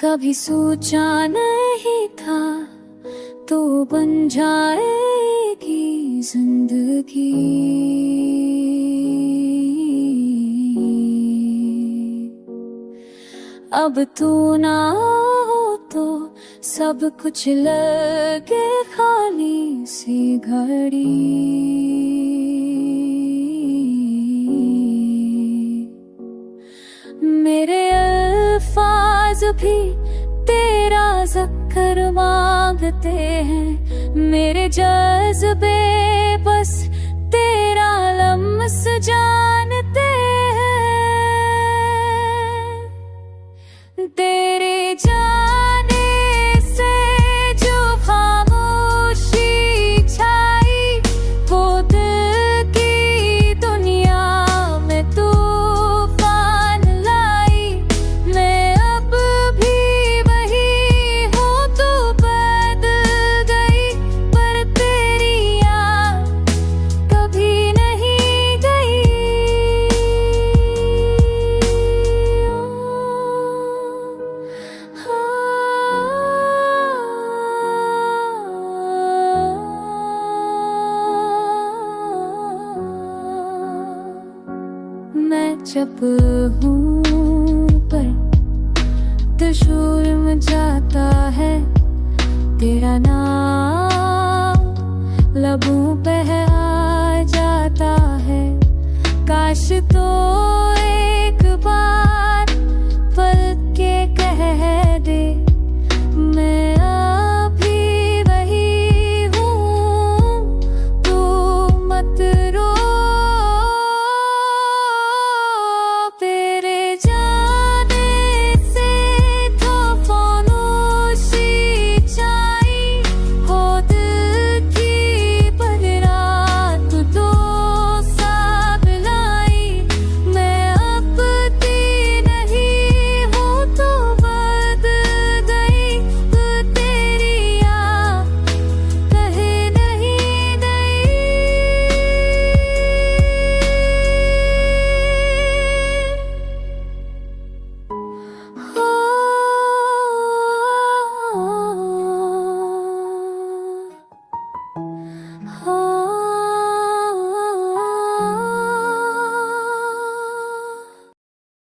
कभी सोचा नहीं था तो बन जाएगी जिंदगी। अब तू ना हो तो सब कुछ लगे खाली सी घड़ी। मेरे अल्फाज भी तेरा ज़िक्र मांगते हैं, मेरे जज्बे बस तेरा लम्स जानते हैं। तेरे जाने से जो खामोशी छाई, वो दिल की दुनिया में तूफान लाई। मैं अब भी वही हूँ, तू बदल गई, पर तेरी याद कभी नहीं गई। मैं जब हूँ पर दिल शोर मचाता है, तेरा नाम